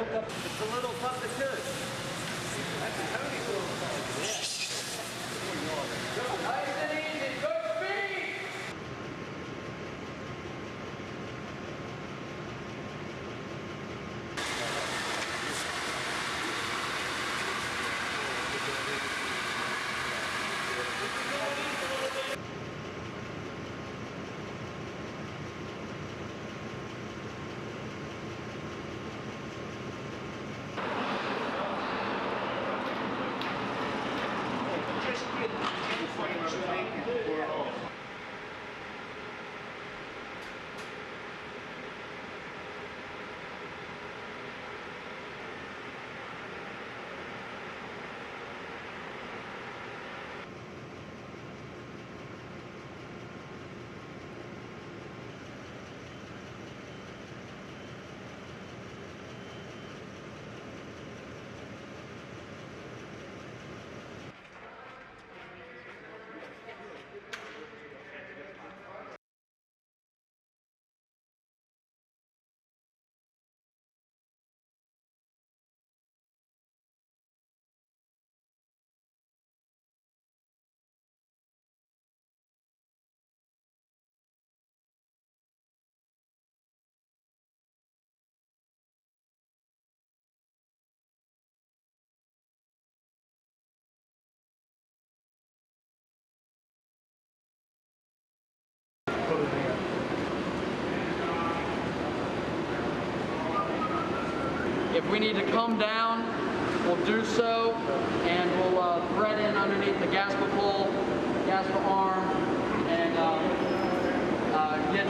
It's a little pup that could. That's a Tony little pup. Yeah. Nice and easy. Good speed. If we need to come down, we'll do so, and we'll thread in underneath the GASPA pole, GASPA arm, and get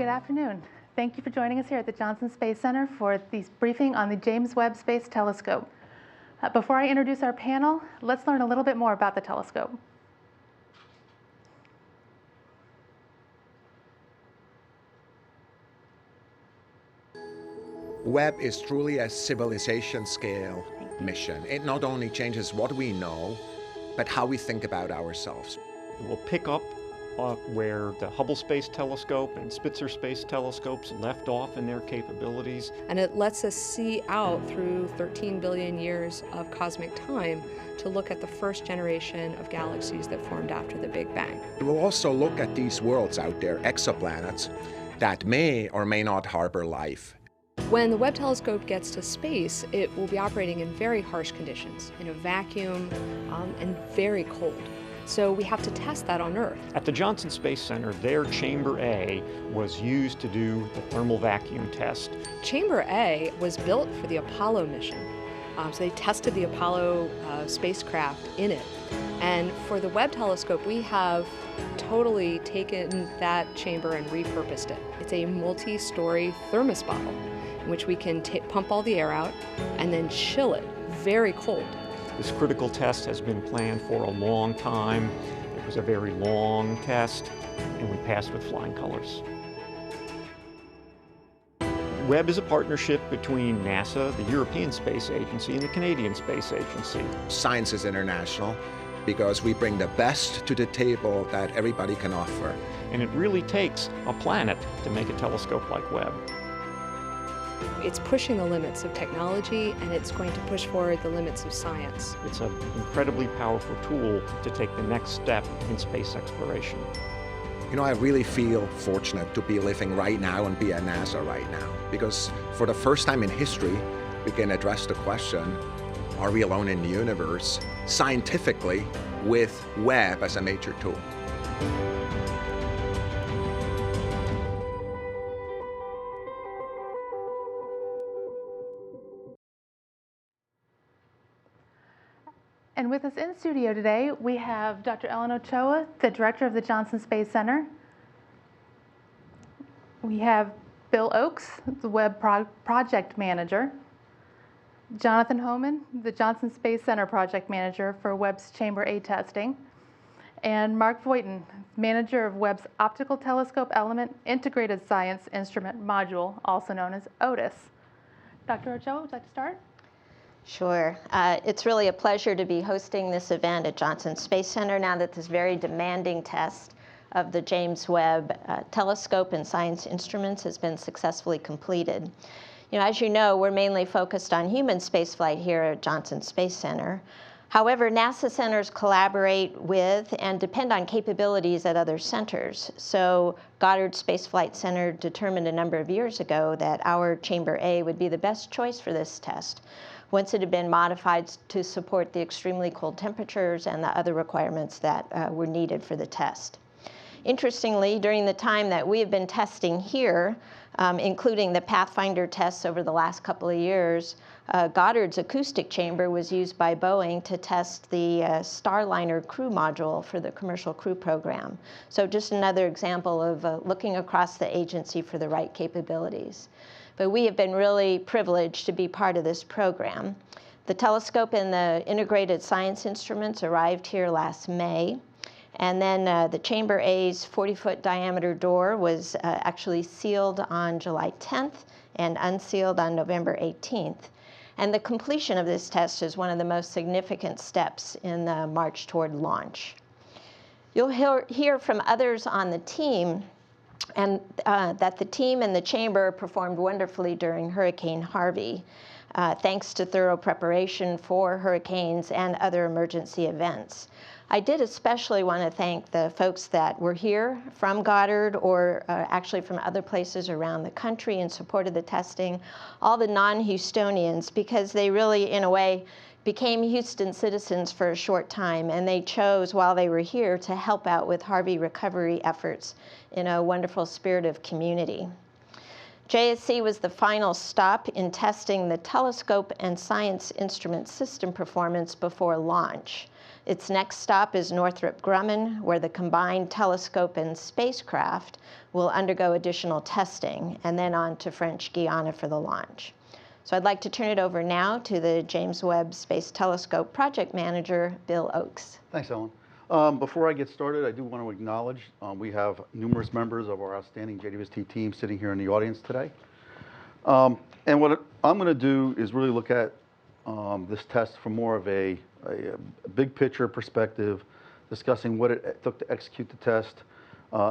Good afternoon. Thank you for joining us here at the Johnson Space Center for this briefing on the James Webb Space Telescope. Before I introduce our panel, let's learn a little bit more about the telescope. Webb is truly a civilization-scale mission. It not only changes what we know, but how we think about ourselves. It will pick up where the Hubble Space Telescope and Spitzer Space Telescopes left off in their capabilities. And it lets us see out through 13 billion years of cosmic time to look at the first generation of galaxies that formed after the Big Bang. It will also look at these worlds out there, exoplanets, that may or may not harbor life. When the Webb telescope gets to space, it will be operating in very harsh conditions, in a vacuum and very cold. So we have to test that on Earth. At the Johnson Space Center, their Chamber A was used to do the thermal vacuum test. Chamber A was built for the Apollo mission. So they tested the Apollo spacecraft in it. And for the Webb telescope, we have totally taken that chamber and repurposed it. It's a multi-story thermos bottle in which we can pump all the air out and then chill it very cold. This critical test has been planned for a long time. It was a very long test, and we passed with flying colors. Webb is a partnership between NASA, the European Space Agency, and the Canadian Space Agency. Science is international because we bring the best to the table that everybody can offer. And it really takes a planet to make a telescope like Webb. It's pushing the limits of technology, and it's going to push forward the limits of science. It's an incredibly powerful tool to take the next step in space exploration. You know, I really feel fortunate to be living right now and be at NASA right now, because for the first time in history, we can address the question, are we alone in the universe, scientifically, with Webb as a major tool. And with us in studio today, we have Dr. Ellen Ochoa, the director of the Johnson Space Center. We have Bill Oakes, the Webb project manager. Jonathan Homan, the Johnson Space Center project manager for Webb's Chamber A testing. And Mark Voitin, manager of Webb's Optical Telescope Element Integrated Science Instrument Module, also known as OTIS. Dr. Ochoa, would you like to start? Sure. It's really a pleasure to be hosting this event at Johnson Space Center now that this very demanding test of the James Webb telescope and science instruments has been successfully completed. You know, as you know, we're mainly focused on human spaceflight here at Johnson Space Center. However, NASA centers collaborate with and depend on capabilities at other centers. So Goddard Space Flight Center determined a number of years ago that our Chamber A would be the best choice for this test, once it had been modified to support the extremely cold temperatures and the other requirements that were needed for the test. Interestingly, during the time that we have been testing here, including the Pathfinder tests over the last couple of years, Goddard's acoustic chamber was used by Boeing to test the Starliner crew module for the commercial crew program. So just another example of looking across the agency for the right capabilities. But we have been really privileged to be part of this program. The telescope and the integrated science instruments arrived here last May. And then the Chamber A's 40-foot diameter door was actually sealed on July 10th and unsealed on November 18th. And the completion of this test is one of the most significant steps in the march toward launch. You'll hear from others on the team and that the team and the chamber performed wonderfully during Hurricane Harvey, thanks to thorough preparation for hurricanes and other emergency events. I did especially want to thank the folks that were here from Goddard or actually from other places around the country in support of the testing, all the non-Houstonians, because they really, in a way, became Houston citizens for a short time, and they chose while they were here to help out with Harvey recovery efforts in a wonderful spirit of community. JSC was the final stop in testing the telescope and science instrument system performance before launch. Its next stop is Northrop Grumman, where the combined telescope and spacecraft will undergo additional testing, and then on to French Guiana for the launch. So I'd like to turn it over now to the James Webb Space Telescope Project Manager, Bill Oakes. Thanks, Ellen. Before I get started, I do want to acknowledge we have numerous members of our outstanding JWST team sitting here in the audience today. And what I'm going to do is really look at this test from more of a big picture perspective, discussing what it took to execute the test,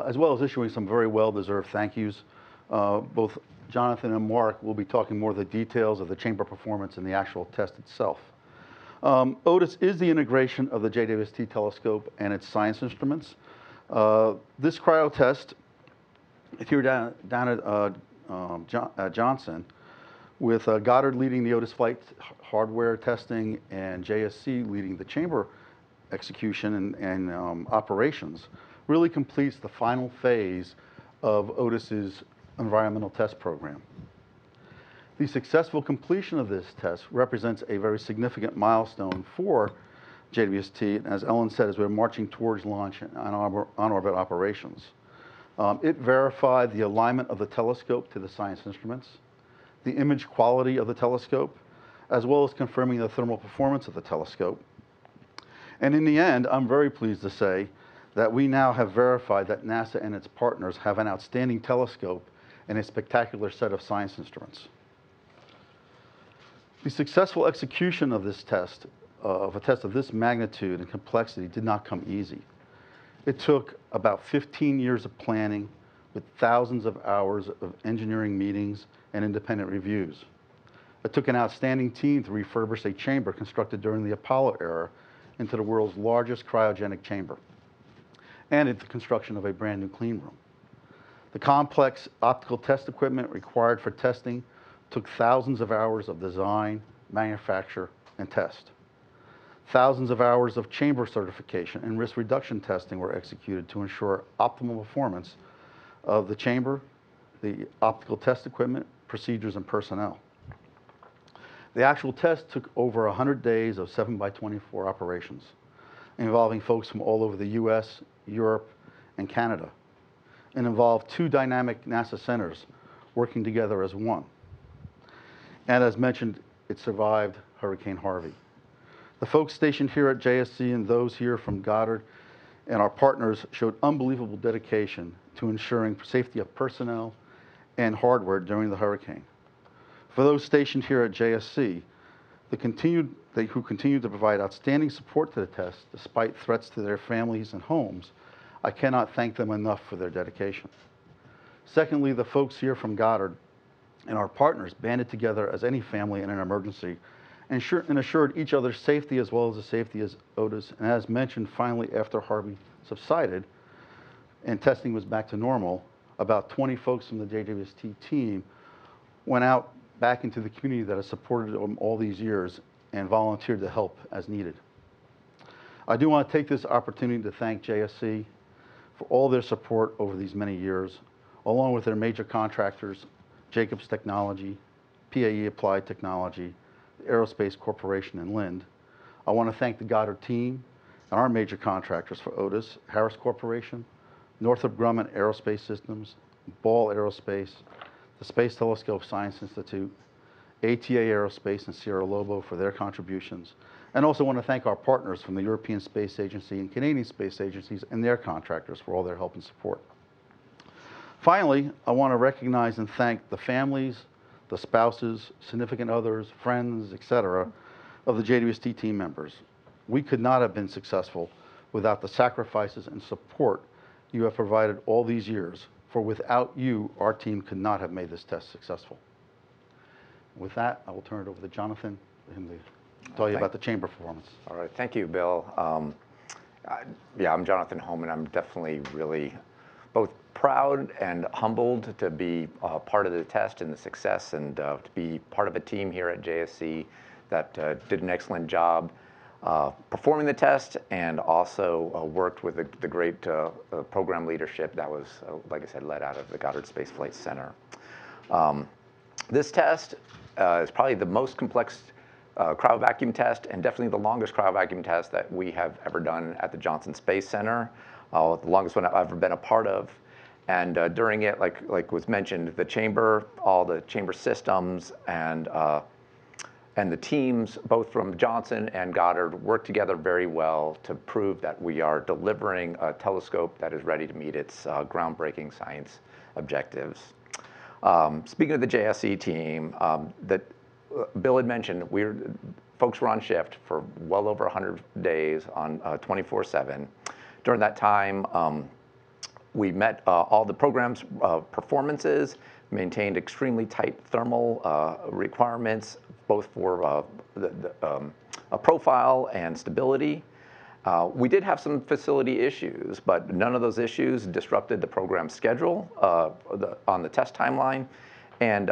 as well as issuing some very well-deserved thank yous. Both Jonathan and Mark will be talking more of the details of the chamber performance and the actual test itself. OTIS is the integration of the JWST telescope and its science instruments. This cryo test, if you're down at Johnson, with Goddard leading the OTIS flight hardware testing and JSC leading the chamber execution and operations, really completes the final phase of OTIS's environmental test program. The successful completion of this test represents a very significant milestone for JWST, as Ellen said, as we're marching towards launch and on-orbit operations. It verified the alignment of the telescope to the science instruments, the image quality of the telescope, as well as confirming the thermal performance of the telescope. And in the end, I'm very pleased to say that we now have verified that NASA and its partners have an outstanding telescope and a spectacular set of science instruments. The successful execution of this test, of a test of this magnitude and complexity, did not come easy. It took about 15 years of planning with thousands of hours of engineering meetings and independent reviews. It took an outstanding team to refurbish a chamber constructed during the Apollo era into the world's largest cryogenic chamber, and the construction of a brand new clean room. The complex optical test equipment required for testing took thousands of hours of design, manufacture, and test. Thousands of hours of chamber certification and risk reduction testing were executed to ensure optimal performance of the chamber, the optical test equipment, procedures, and personnel. The actual test took over 100 days of 7x24 operations, involving folks from all over the US, Europe, and Canada, and involved 2 dynamic NASA centers working together as one. And as mentioned, it survived Hurricane Harvey. The folks stationed here at JSC and those here from Goddard and our partners showed unbelievable dedication to ensuring safety of personnel and hardware during the hurricane. For those stationed here at JSC, who continued to provide outstanding support to the test despite threats to their families and homes, I cannot thank them enough for their dedication. Secondly, the folks here from Goddard and our partners banded together as any family in an emergency and assured each other's safety as well as the safety of OTIS. And as mentioned, finally, after Harvey subsided and testing was back to normal, about 20 folks from the JWST team went out back into the community that has supported them all these years and volunteered to help as needed. I do want to take this opportunity to thank JSC for all their support over these many years, along with their major contractors, Jacobs Technology, PAE Applied Technology, the Aerospace Corporation, and Lind. I want to thank the Goddard team and our major contractors for OTIS, Harris Corporation, Northrop Grumman Aerospace Systems, Ball Aerospace, the Space Telescope Science Institute, ATA Aerospace, and Sierra Lobo for their contributions. And also want to thank our partners from the European Space Agency and Canadian Space Agencies and their contractors for all their help and support. Finally, I want to recognize and thank the families, the spouses, significant others, friends, etc., of the JWST team members. We could not have been successful without the sacrifices and support you have provided all these years, for without you, our team could not have made this test successful. With that, I will turn it over to Jonathan for him to tell you about the chamber performance. All right, thank you, Bill. Yeah, I'm Jonathan Homan. I'm definitely really both proud and humbled to be part of the test and the success, and to be part of a team here at JSC that did an excellent job performing the test, and also worked with the great program leadership that was, like I said, led out of the Goddard Space Flight Center. This test is probably the most complex cryo vacuum test, and definitely the longest cryo vacuum test that we have ever done at the Johnson Space Center, the longest one I've ever been a part of. And during it, like was mentioned, the chamber, all the chamber systems, and the teams, both from Johnson and Goddard, work together very well to prove that we are delivering a telescope that is ready to meet its groundbreaking science objectives. Speaking of the JSC team, that Bill had mentioned, folks were on shift for well over 100 days on 24/7. During that time, we met all the program's performances, maintained extremely tight thermal requirements, both for a profile and stability. We did have some facility issues, but none of those issues disrupted the program schedule on the test timeline. And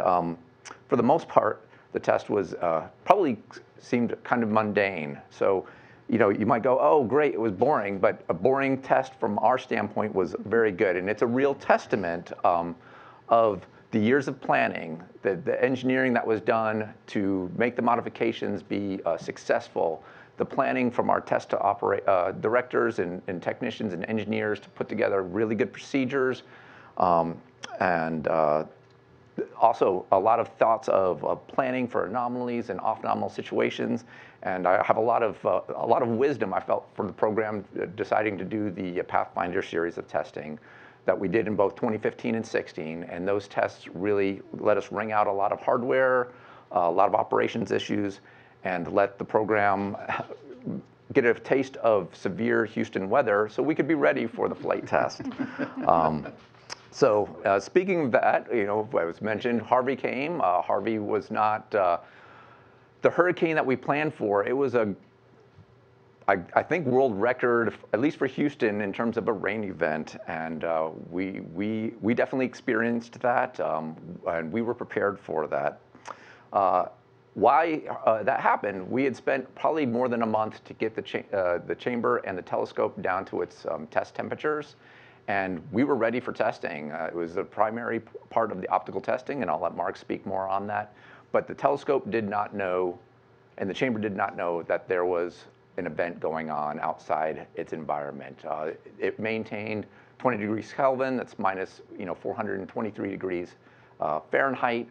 for the most part, the test was probably seemed kind of mundane. So, you might go, oh, great, it was boring, but a boring test from our standpoint was very good. And it's a real testament of the years of planning, the engineering that was done to make the modifications be successful, the planning from our test to operate directors and technicians and engineers to put together really good procedures, and also a lot of thoughts of planning for anomalies and off-nominal situations. And I have a lot of wisdom I felt from the program deciding to do the Pathfinder series of testing that we did in both 2015 and 16, and those tests really let us wring out a lot of hardware, a lot of operations issues, and let the program get a taste of severe Houston weather so we could be ready for the flight test. So speaking of that, as mentioned, Harvey came. Harvey was not the hurricane that we planned for. It was I think world record, at least for Houston, in terms of a rain event, and we definitely experienced that, and we were prepared for that. Why that happened? We had spent probably more than a month to get the chamber and the telescope down to its test temperatures, and we were ready for testing. It was the primary part of the optical testing, and I'll let Mark speak more on that. But the telescope did not know, and the chamber did not know that there was an event going on outside its environment. It maintained 20 degrees Kelvin, that's minus 423 degrees Fahrenheit,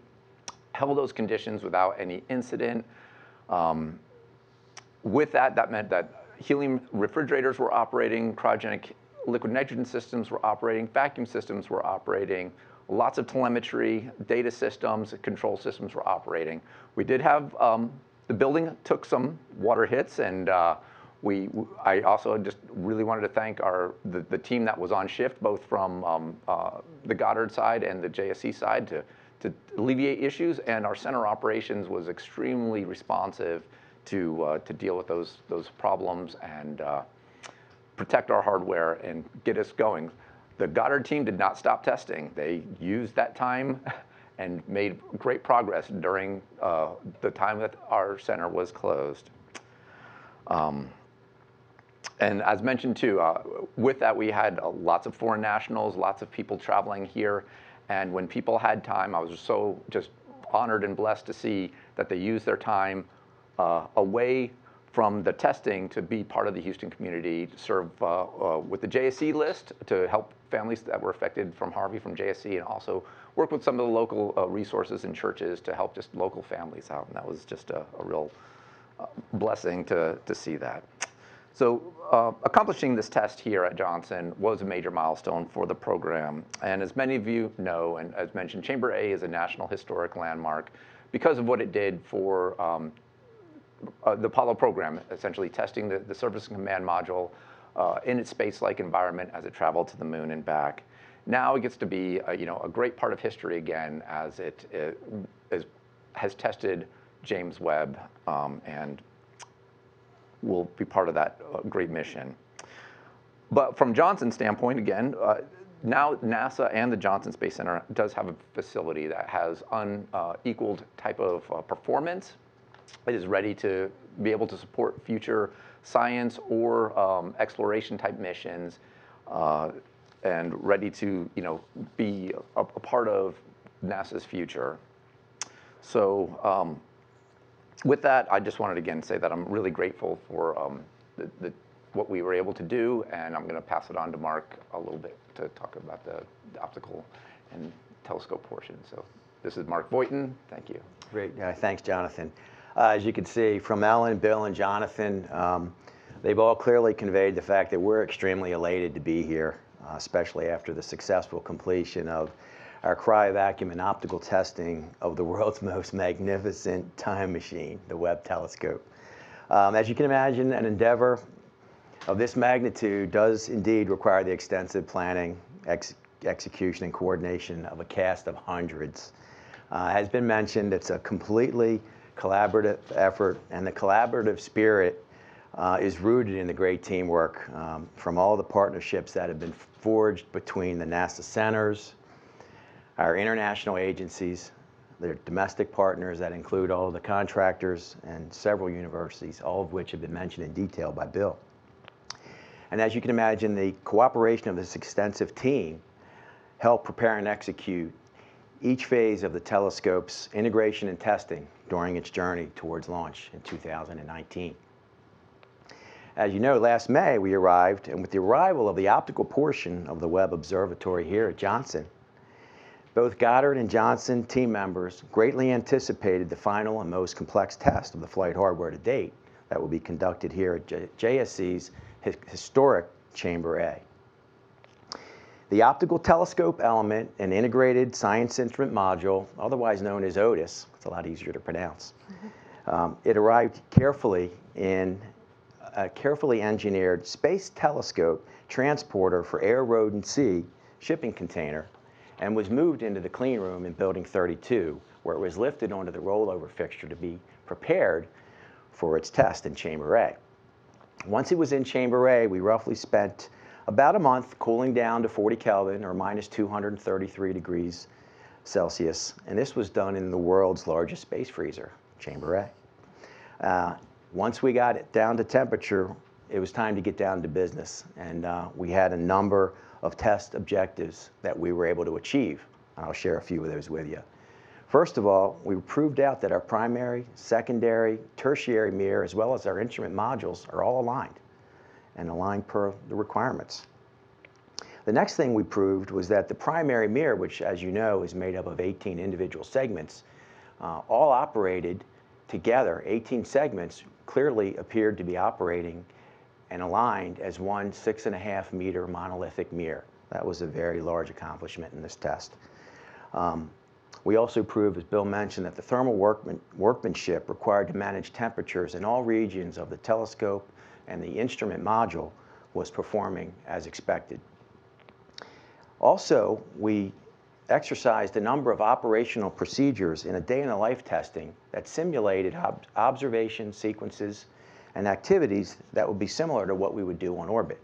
held those conditions without any incident. With that meant that helium refrigerators were operating, cryogenic liquid nitrogen systems were operating, vacuum systems were operating, lots of telemetry, data systems, control systems were operating. We did have the building took some water hits, and I also just really wanted to thank the team that was on shift, both from the Goddard side and the JSC side, to alleviate issues. And our center operations was extremely responsive to deal with those problems and protect our hardware and get us going. The Goddard team did not stop testing. They used that time and made great progress during the time that our center was closed. And as mentioned too, with that we had lots of foreign nationals, lots of people traveling here, and when people had time, I was so just honored and blessed to see that they used their time away from the testing to be part of the Houston community, to serve with the JSC list to help families that were affected from Harvey from JSC, and also work with some of the local resources and churches to help just local families out. And that was just a real blessing to see that. So accomplishing this test here at Johnson was a major milestone for the program. And as many of you know, and as mentioned, Chamber A is a National Historic Landmark because of what it did for the Apollo program, essentially testing the Surface and Command Module in its space-like environment as it traveled to the moon and back. Now it gets to be a great part of history again, as it has tested James Webb and will be part of that great mission. But from Johnson's standpoint, again, now NASA and the Johnson Space Center does have a facility that has unequaled type of performance. It is ready to be able to support future science or exploration type missions, and ready to be a part of NASA's future. So With that, I just wanted to again say that I'm really grateful for what we were able to do, and I'm going to pass it on to Mark a little bit to talk about the optical and telescope portion. So this is Mark Voighton. Thank you. Great. Thanks, Jonathan. As you can see from Ellen, Bill, and Jonathan, they've all clearly conveyed the fact that we're extremely elated to be here, especially after the successful completion of our cryovacuum and optical testing of the world's most magnificent time machine, the Webb telescope. As you can imagine, an endeavor of this magnitude does indeed require the extensive planning, execution, and coordination of a cast of hundreds. Has been mentioned, it's a completely collaborative effort, and the collaborative spirit is rooted in the great teamwork from all the partnerships that have been forged between the NASA centers, our international agencies, their domestic partners that include all of the contractors and several universities, all of which have been mentioned in detail by Bill. And as you can imagine, the cooperation of this extensive team helped prepare and execute each phase of the telescope's integration and testing during its journey towards launch in 2019. As you know, last May we arrived, and with the arrival of the optical portion of the Webb Observatory here at Johnson, both Goddard and Johnson team members greatly anticipated the final and most complex test of the flight hardware to date that will be conducted here at JSC's historic Chamber A. The optical telescope element and integrated science instrument module, otherwise known as OTIS, it's a lot easier to pronounce. It arrived carefully in a carefully engineered space telescope transporter for air, road, and sea shipping container, and was moved into the clean room in Building 32, where it was lifted onto the rollover fixture to be prepared for its test in Chamber A. Once it was in Chamber A, we roughly spent about a month cooling down to 40 Kelvin, or minus 233 degrees Celsius, and this was done in the world's largest space freezer, Chamber A. Once we got it down to temperature, it was time to get down to business, and we had a number of test objectives that we were able to achieve. I'll share a few of those with you. First of all, we proved out that our primary, secondary, tertiary mirror, as well as our instrument modules, are all aligned and aligned per the requirements. The next thing we proved was that the primary mirror, which as you know is made up of 18 individual segments, all operated together. 18 segments clearly appeared to be operating and aligned as one 6.5 meter monolithic mirror. That was a very large accomplishment in this test. We also proved, as Bill mentioned, that the thermal workmanship required to manage temperatures in all regions of the telescope and the instrument module was performing as expected. Also, we exercised a number of operational procedures in a day-in-the-life testing that simulated observation sequences and activities that would be similar to what we would do on orbit.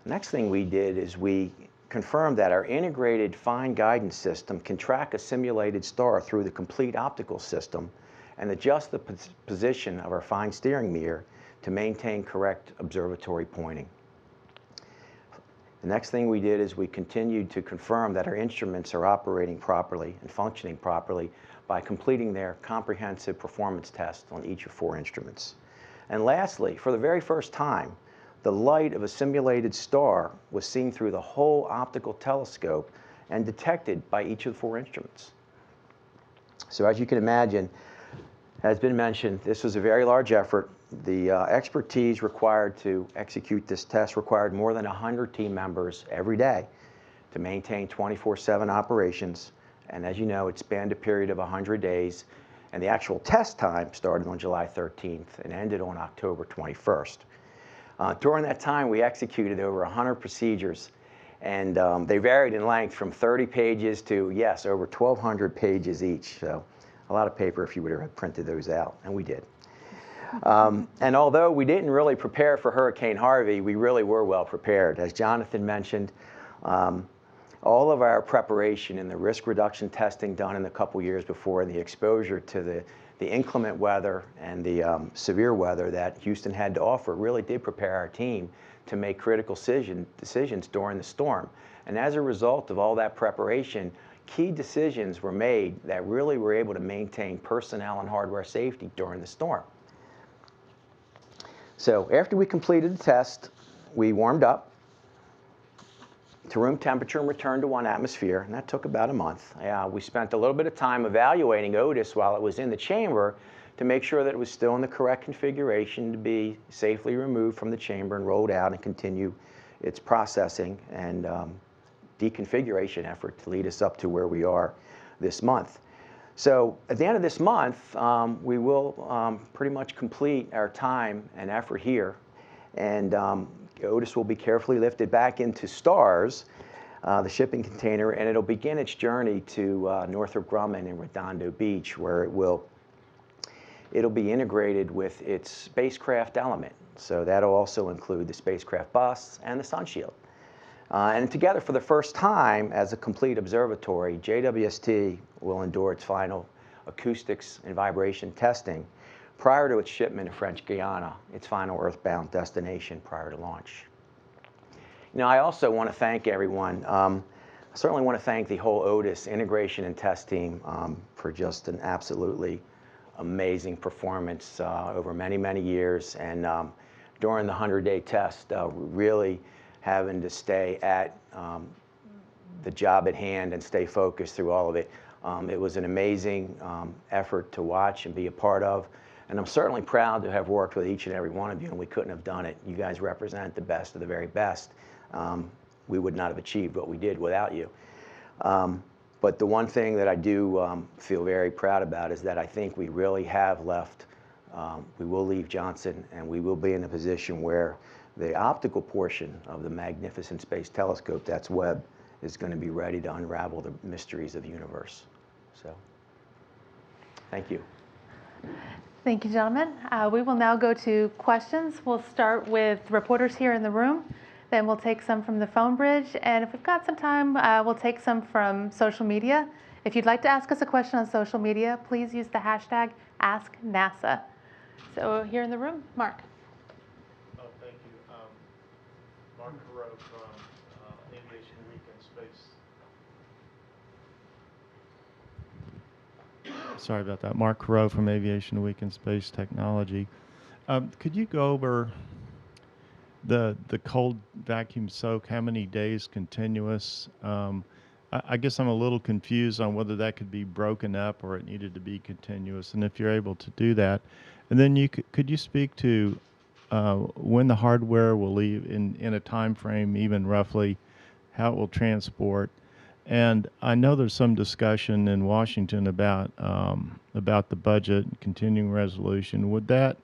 The next thing we did is we confirmed that our integrated fine guidance system can track a simulated star through the complete optical system and adjust the position of our fine steering mirror to maintain correct observatory pointing. The next thing we did is we continued to confirm that our instruments are operating properly and functioning properly by completing their comprehensive performance test on each of 4 instruments. And lastly, for the very first time, the light of a simulated star was seen through the whole optical telescope and detected by each of the 4 instruments. So as you can imagine, as been mentioned, this was a very large effort. The expertise required to execute this test required more than 100 team members every day to maintain 24/7 operations. And as you know, it spanned a period of 100 days, and the actual test time started on July 13th and ended on October 21st. During that time, we executed over 100 procedures, and they varied in length from 30 pages to, yes, over 1,200 pages each. So a lot of paper if you would have printed those out, and we did. And although we didn't really prepare for Hurricane Harvey, we really were well prepared. As Jonathan mentioned, all of our preparation and the risk reduction testing done in the couple years before and the exposure to the inclement weather and the severe weather that Houston had to offer really did prepare our team to make critical decisions during the storm. And as a result of all that preparation, key decisions were made that really were able to maintain personnel and hardware safety during the storm. So after we completed the test, we warmed up to room temperature and returned to 1 atmosphere, and that took about a month. We spent a little bit of time evaluating Otis while it was in the chamber to make sure that it was still in the correct configuration to be safely removed from the chamber and rolled out and continue its processing and deconfiguration effort to lead us up to where we are this month. So at the end of this month, we will pretty much complete our time and effort here, and Otis will be carefully lifted back into STARS, the shipping container, and it'll begin its journey to Northrop Grumman and Redondo Beach, where it'll be integrated with its spacecraft element. So that'll also include the spacecraft bus and the sun shield. And together, for the first time as a complete observatory, JWST will endure its final acoustics and vibration testing prior to its shipment to French Guiana, its final earthbound destination prior to launch. Now, I also want to thank everyone. I certainly want to thank the whole Otis integration and test team for just an absolutely amazing performance over many, many years. And during the 100-day test, really having to stay at the job at hand and stay focused through all of it. It was an amazing effort to watch and be a part of. And I'm certainly proud to have worked with each and every one of you, and we couldn't have done it. You guys represent the best of the very best. We would not have achieved what we did without you. But the one thing that I do feel very proud about is that I think we really have left, we will leave Johnson, and we will be in a position where the optical portion of the magnificent space telescope, that's Webb, is going to be ready to unravel the mysteries of the universe. So, thank you. Thank you, gentlemen. We will now go to questions. We'll start with reporters here in the room. Then we'll take some from the phone bridge. And if we've got some time, we'll take some from social media. If you'd like to ask us a question on social media, please use the hashtag AskNASA. So here in the room, Mark. Oh, thank you. Mark Carreau from Aviation Week in Space. Sorry about that. Mark Carreau from Aviation Week in Space Technology. Could you go over the cold vacuum soak, how many days continuous? I guess I'm a little confused on whether that could be broken up or it needed to be continuous, and if you're able to do that. And then could you speak to when the hardware will leave in a time frame, even roughly, how it will transport? And I know there's some discussion in Washington about the budget and continuing resolution. Would that,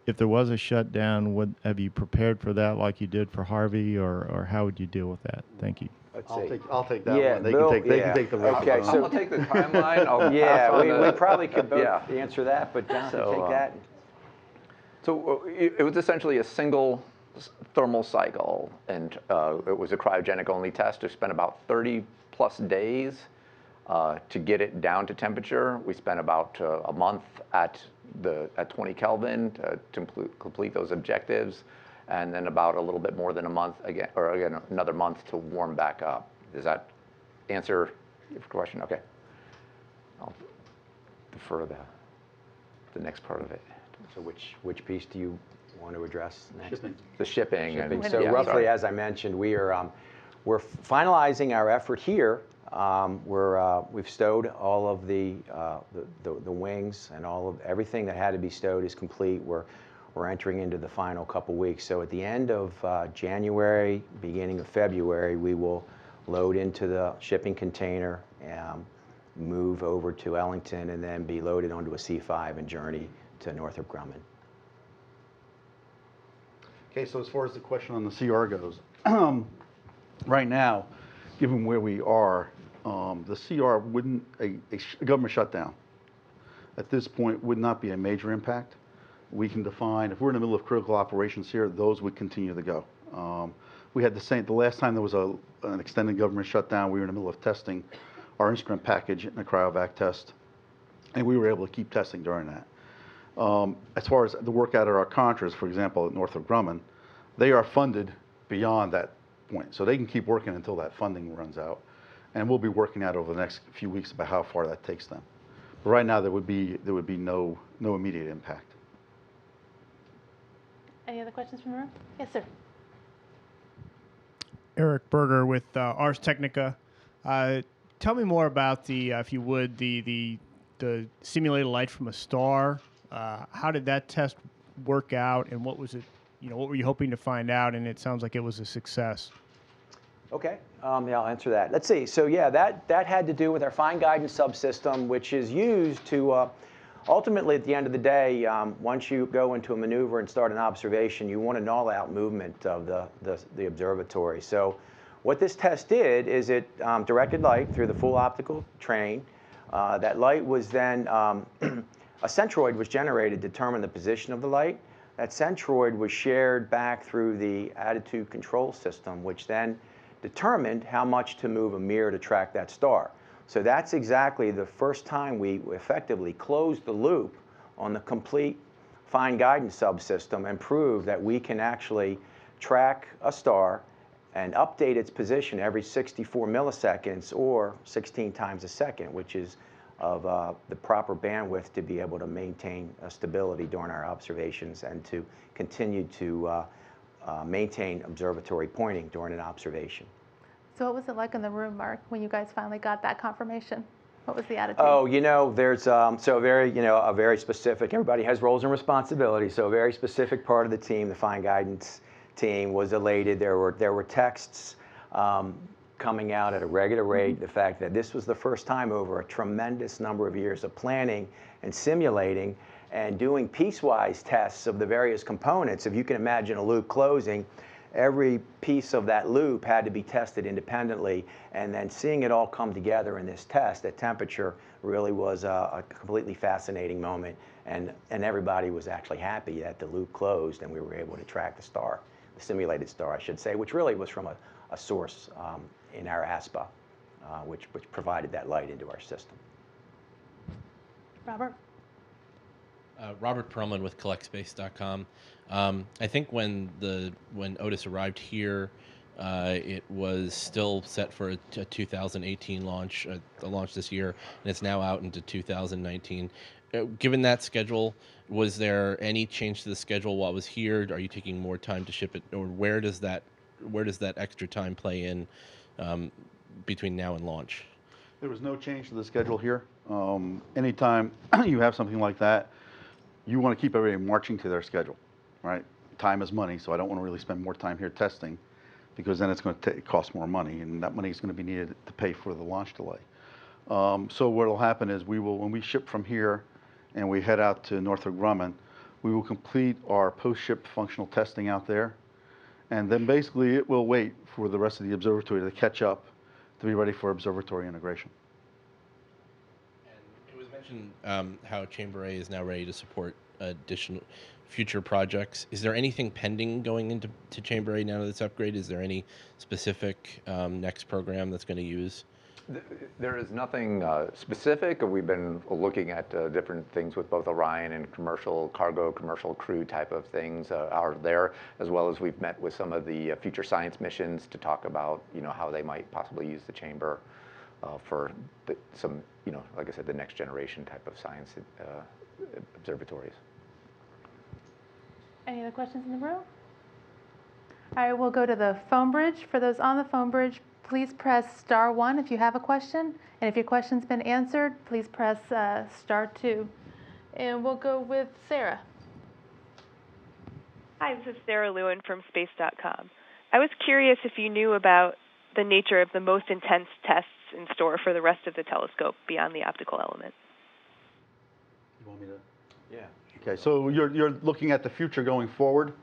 if there was a shutdown, have you prepared for that like you did for Harvey, or how would you deal with that? Thank you. I'll take that Yeah, one. They Bill, can take the rest. Okay, I'll take the timeline. Yeah, we probably could both answer that, but Jonathan, take that. So it was essentially a single thermal cycle, and it was a cryogenic only test. It spent about 30 plus days to get it down to temperature. We spent about a month at 20 Kelvin to complete those objectives, and then about a little bit more than a month again another month to warm back up. Does that answer your question? Okay. I'll defer the next part of it. So which piece do you want to address next? Shipping. The shipping. And, So roughly, as I mentioned, we're finalizing our effort here. We've stowed all of the wings, and everything that had to be stowed is complete. We're entering into the final couple weeks. So at the end of January, beginning of February, we will load into the shipping container, move over to Ellington, and then be loaded onto a C5 and journey to Northrop Grumman. Okay, so as far as the question on the CR goes, right now, given where we are, the CR wouldn't, a government shutdown at this point would not be a major impact. We can define, if we're in the middle of critical operations here, those would continue to go. We had the last time there was an extended government shutdown, we were in the middle of testing our instrument package in a cryovac test, and we were able to keep testing during that. As far as the work out of our contras, for example, at Northrop Grumman, they are funded beyond that point. So they can keep working until that funding runs out. And we'll be working out over the next few weeks about how far that takes them. But right now, there would be no immediate impact. Any other questions from the room? Yes, sir. Eric Berger with Ars Technica. Tell me more about if you would, the simulated light from a star. How did that test work out, and what was it? What were you hoping to find out? And it sounds like it was a success. Okay, yeah, I'll answer that. Let's see. So yeah, that had to do with our fine guidance subsystem, which is used to ultimately, at the end of the day, once you go into a maneuver and start an observation, you want an all-out movement of the observatory. So what this test did is it directed light through the full optical train. That light was then, a centroid was generated to determine the position of the light. That centroid was shared back through the attitude control system, which then determined how much to move a mirror to track that star. So that's exactly the first time we effectively closed the loop on the complete fine guidance subsystem and proved that we can actually track a star and update its position every 64 milliseconds or 16 times a second, which is of the proper bandwidth to be able to maintain stability during our observations and to continue to maintain observatory pointing during an observation. So what was it like in the room, Mark, when you guys finally got that confirmation? What was the attitude? Oh, there's so very, a very specific, everybody has roles and responsibilities, so a very specific part of the team, the fine guidance team, was elated. There were texts coming out at a regular rate, the fact that this was the first time over a tremendous number of years of planning and simulating and doing piecewise tests of the various components. If you can imagine a loop closing, every piece of that loop had to be tested independently, and then seeing it all come together in this test at temperature really was a completely fascinating moment, and everybody was actually happy that the loop closed and we were able to track the star, the simulated star, I should say, which really was from a source in our ASPA, which provided that light into our system. Robert? Robert Perlman with CollectSpace.com. I think when Otis arrived here, it was still set for a 2018 launch, a launch this year, and it's now out into 2019. Given that schedule, was there any change to the schedule while it was here? Are you taking more time to ship it, or where does that extra time play in between now and launch? There was no change to the schedule here. Anytime you have something like that, you want to keep everybody marching to their schedule, right? Time is money, so I don't want to really spend more time here testing, because then it's going to cost more money, and that money is going to be needed to pay for the launch delay. So what will happen is when we ship from here and we head out to Northrop Grumman, we will complete our post-ship functional testing out there, and then basically it will wait for the rest of the observatory to catch up to be ready for observatory integration. And it was mentioned how Chamber A is now ready to support additional future projects. Is there anything pending going into Chamber A now that it's upgraded? Is there any specific next program that's going to use? There is nothing specific. We've been looking at different things with both Orion and commercial cargo, commercial crew type of things are there, as well as we've met with some of the future science missions to talk about, how they might possibly use the chamber for some, like I said, the next generation type of science observatories. Any other questions in the room? All right, we'll go to the phone bridge. For those on the phone bridge, please press *1 if you have a question. And if your question's been answered, please press *2. And we'll go with Sarah. Hi, this is Sarah Lewin from Space.com. I was curious if you knew about the nature of the most intense tests in store for the rest of the telescope beyond the optical element. You want me to? Yeah. Okay, so you're looking at the future going forward.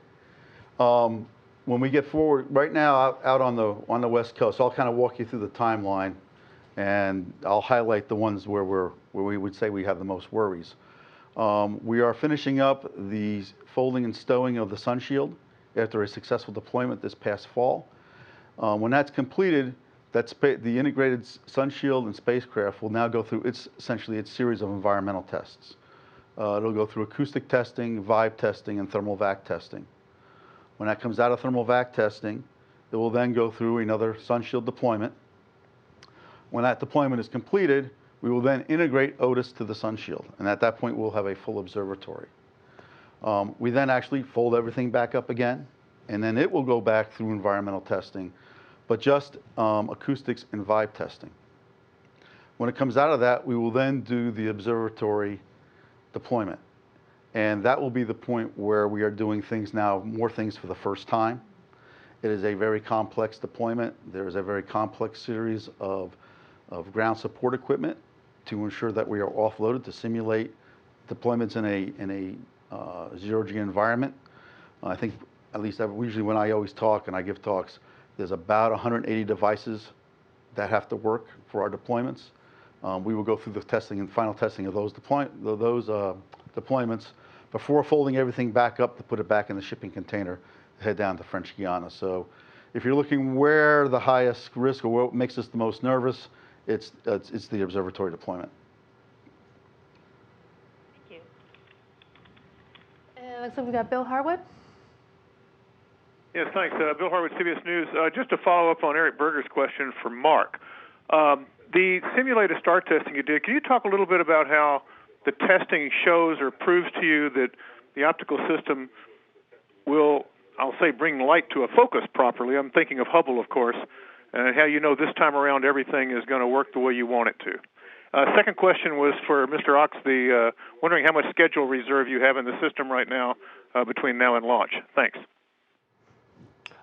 When we get forward, right now out on the West Coast, I'll kind of walk you through the timeline, and I'll highlight the ones where we would say we have the most worries. We are finishing up the folding and stowing of the sun shield after a successful deployment this past fall. When that's completed, the integrated sun shield and spacecraft will now go through essentially its series of environmental tests. It'll go through acoustic testing, vibe testing, and thermal vac testing. When that comes out of thermal vac testing, it will then go through another sun shield deployment. When that deployment is completed, we will then integrate Otis to the sunshield, and at that point we'll have a full observatory. We then actually fold everything back up again, and then it will go back through environmental testing, but just acoustics and vibe testing. When it comes out of that, we will then do the observatory deployment. And that will be the point where we are doing things now, more things for the first time. It is a very complex deployment. There is a very complex series of ground support equipment to ensure that we are offloaded to simulate deployments in a zero-G environment. I think, at least usually when I always talk and I give talks, there's about 180 devices that have to work for our deployments. We will go through the testing and final testing of those deployments before folding everything back up to put it back in the shipping container to head down to French Guiana. So if you're looking where the highest risk or what makes us the most nervous, it's the observatory deployment. Thank you. And looks like we got Bill Harwood. Yes, thanks. Bill Harwood, CBS News. Just to follow up on Eric Berger's question for Mark. The simulated star testing you did, can you talk a little bit about how the testing shows or proves to you that the optical system will, I'll say, bring light to a focus properly? I'm thinking of Hubble, of course, and how you know this time around everything is going to work the way you want it to. Second question was for Mr. Oxby, wondering how much schedule reserve you have in the system right now between now and launch. Thanks.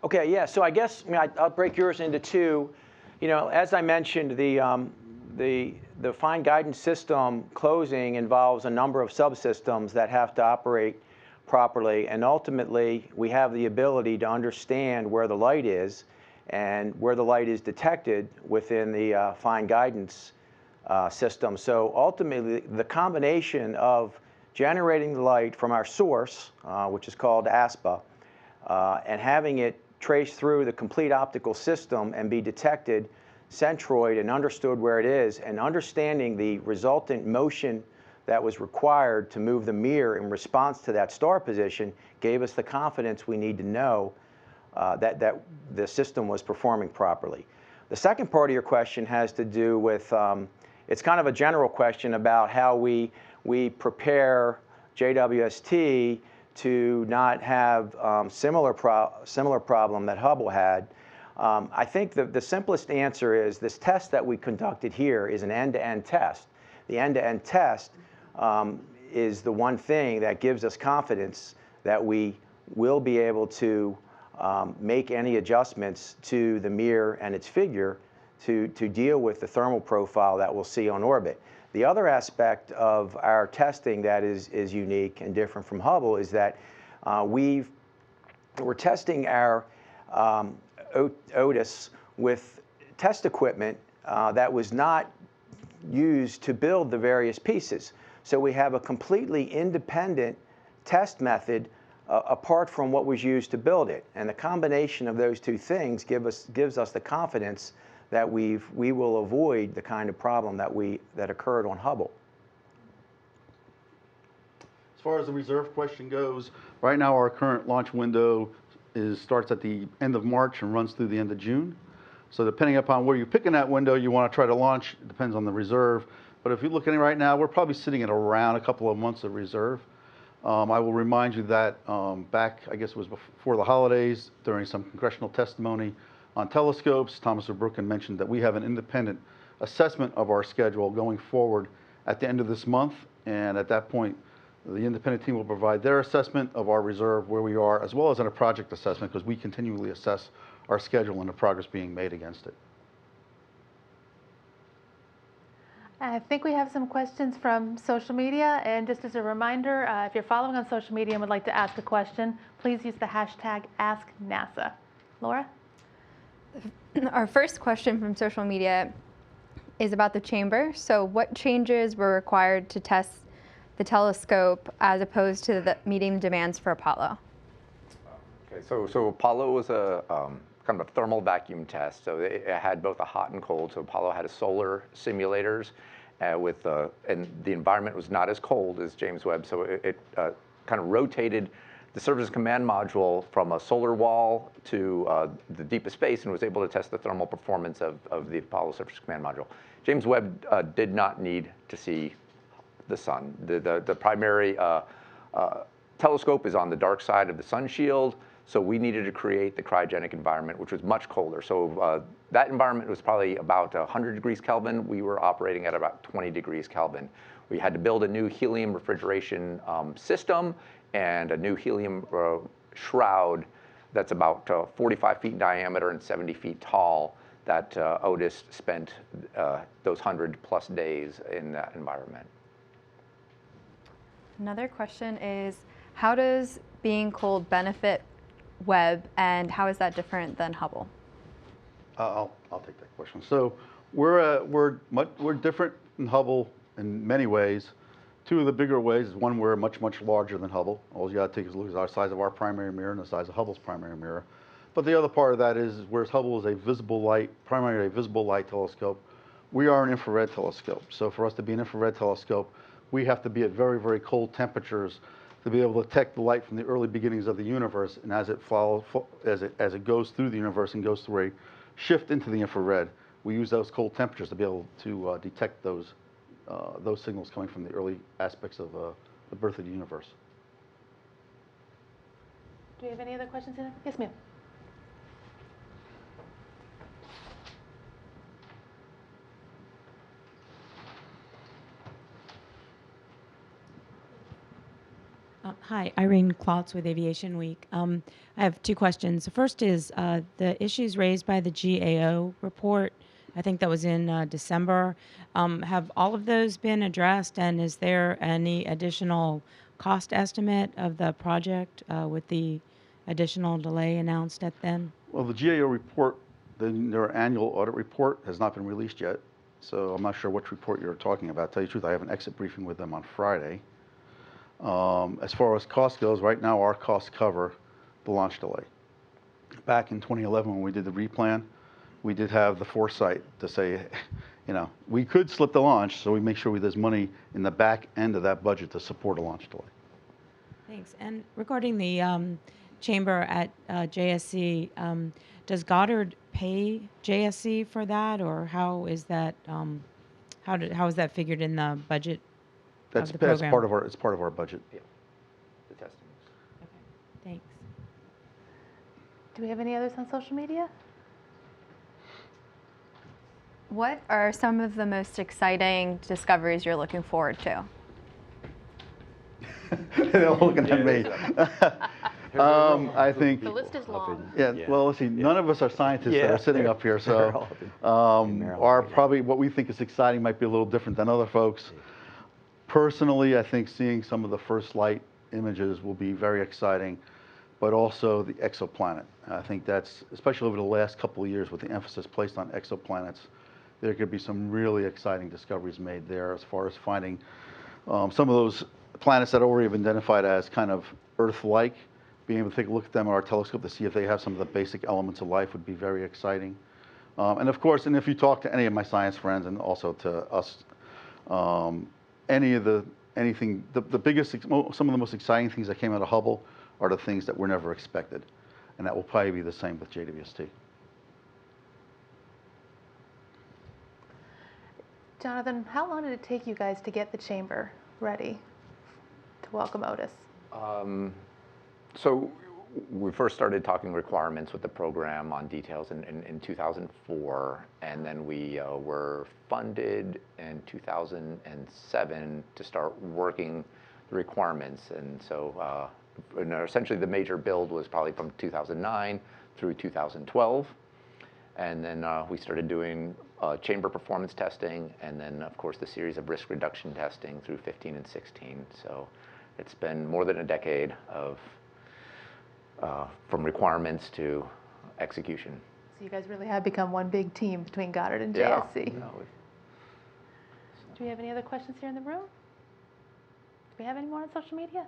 Okay, yeah, so I guess I'll break yours into two. You know, as I mentioned, the fine guidance system closing involves a number of subsystems that have to operate properly, and ultimately we have the ability to understand where the light is and where the light is detected within the fine guidance system. So ultimately, the combination of generating the light from our source, which is called ASPA, and having it trace through the complete optical system and be detected centroid and understood where it is, and understanding the resultant motion that was required to move the mirror in response to that star position gave us the confidence we need to know that the system was performing properly. The second part of your question has to do with, it's kind of a general question about how we prepare JWST to not have similar problem that Hubble had. I think the simplest answer is this test that we conducted here is an end-to-end test. The end-to-end test is the one thing that gives us confidence that we will be able to make any adjustments to the mirror and its figure to deal with the thermal profile that we'll see on orbit. The other aspect of our testing that is unique and different from Hubble is that we're testing our Otis with test equipment that was not used to build the various pieces. So we have a completely independent test method apart from what was used to build it. And the combination of those two things gives us the confidence that we will avoid the kind of problem that occurred on Hubble. As far as the reserve question goes, right now our current launch window starts at the end of March and runs through the end of June. So depending upon where you pick in that window you want to try to launch, it depends on the reserve. But if you're looking at it right now, we're probably sitting at around a couple of months of reserve. I will remind you that back, I guess it was before the holidays, during some congressional testimony on telescopes, Thomas O'Brien mentioned that we have an independent assessment of our schedule going forward at the end of this month. And at that point, the independent team will provide their assessment of our reserve, where we are, as well as in a project assessment, because we continually assess our schedule and the progress being made against it. I think we have some questions from social media, and just as a reminder, if you're following on social media and would like to ask a question, please use the hashtag AskNASA. Laura? Our first question from social media is about the chamber. So what changes were required to test the telescope as opposed to meeting the demands for Apollo? Okay, so Apollo was a kind of a thermal vacuum test. So it had both a hot and cold. So Apollo had a solar simulators and the environment was not as cold as James Webb. So it kind of rotated the Surface Command Module from a solar wall to the deepest space and was able to test the thermal performance of the Apollo Surface Command Module. James Webb did not need to see the sun. The primary telescope is on the dark side of the sun shield, so we needed to create the cryogenic environment, which was much colder. So that environment was probably about 100 degrees Kelvin. We were operating at about 20 degrees Kelvin. We had to build a new helium refrigeration system and a new helium shroud that's about 45 feet in diameter and 70 feet tall that Otis spent those 100+ days in that environment. Another question is, how does being cold benefit Webb, and how is that different than Hubble? I'll take that question. So we're different in Hubble in many ways. Two of the bigger ways is, one, we're much larger than Hubble. All you got to take is a look at the size of our primary mirror and the size of Hubble's primary mirror. But the other part of that is, whereas Hubble is a visible light, primarily a visible light telescope, we are an infrared telescope. So for us to be an infrared telescope, we have to be at very cold temperatures to be able to detect the light from the early beginnings of the universe, and as it goes through the universe and goes through a shift into the infrared, we use those cold temperatures to be able to detect those signals coming from the early aspects of the birth of the universe. Do we have any other questions? Yes, ma'am. Hi, Irene Klotz with Aviation Week. I have two questions. The first is the issues raised by the GAO report. I think that was in December. Have all of those been addressed, and is there any additional cost estimate of the project with the additional delay announced at then? Well, the GAO report, their annual audit report, has not been released yet, so I'm not sure which report you're talking about. To tell you the truth, I have an exit briefing with them on Friday. As far as cost goes, right now our costs cover the launch delay. Back in 2011, when we did the replan, we did have the foresight to say, we could slip the launch, so we make sure there's money in the back end of that budget to support a launch delay. Thanks. And regarding the chamber at JSC, does Goddard pay JSC for that, or how is that? How is that figured in the budget? That's part of our budget. Yeah, the testing. Okay, thanks. Do we have any others on social media? What are some of the most exciting discoveries you're looking forward to? They're all looking at me. I think the list is long. Yeah. Well, let's see. None of us are scientists that are sitting up here, so probably what we think is exciting might be a little different than other folks. Personally, I think seeing some of the first light images will be very exciting, but also the exoplanet. I think that's, especially over the last couple of years with the emphasis placed on exoplanets, there could be some really exciting discoveries made there as far as finding some of those planets that already have been identified as kind of Earth-like. Being able to take a look at them on our telescope to see if they have some of the basic elements of life would be very exciting. And of course, and if you talk to any of my science friends and also to us, the biggest, some of the most exciting things that came out of Hubble are the things that were never expected. And that will probably be the same with JWST. Jonathan, how long did it take you guys to get the chamber ready to welcome Otis? So we first started talking requirements with the program on details in 2004, and then we were funded in 2007 to start working the requirements. And so essentially the major build was probably from 2009 through 2012. And then we started doing chamber performance testing, and then of course the series of risk reduction testing through 15 and 16. So it's been more than a decade of from requirements to execution. So you guys really have become one big team between Goddard and Yeah. JSC. Do we have any other questions here in the room? Do we have any more on social media?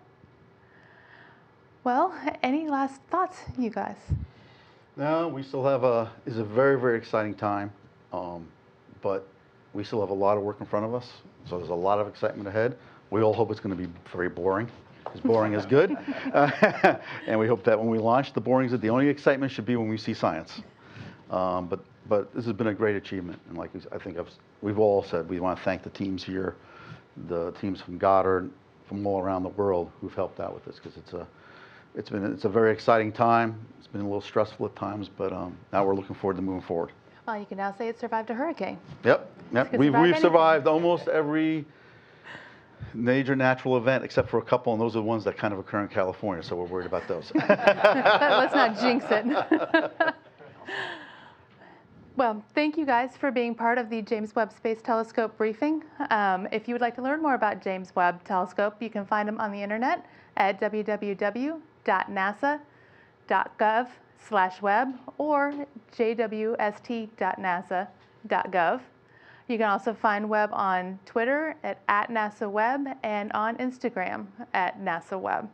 Well, any last thoughts, you guys? No, we still have it's a very exciting time, but we still have a lot of work in front of us. So there's a lot of excitement ahead. We all hope it's going to be very boring. because boring is good. And we hope that when we launch, the boring is good. The only excitement should be when we see science. But this has been a great achievement. And like I think we've all said, we want to thank the teams here, the teams from Goddard, from all around the world who've helped out with this, because it's a very exciting time. It's been a little stressful at times, but now we're looking forward to moving forward. Well, you can now say it survived a hurricane. Yep. We've survived almost every major natural event except for a couple, and those are the ones that kind of occur in California, so we're worried about those. Let's not jinx it. Well, thank you guys for being part of the James Webb Space Telescope briefing. If you would like to learn more about James Webb Telescope, you can find them on the internet at www.nasa.gov/web or jwst.nasa.gov. You can also find Webb on Twitter at @NASAWeb and on Instagram at NASAWeb.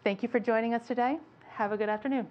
Thank you for joining us today. Have a good afternoon.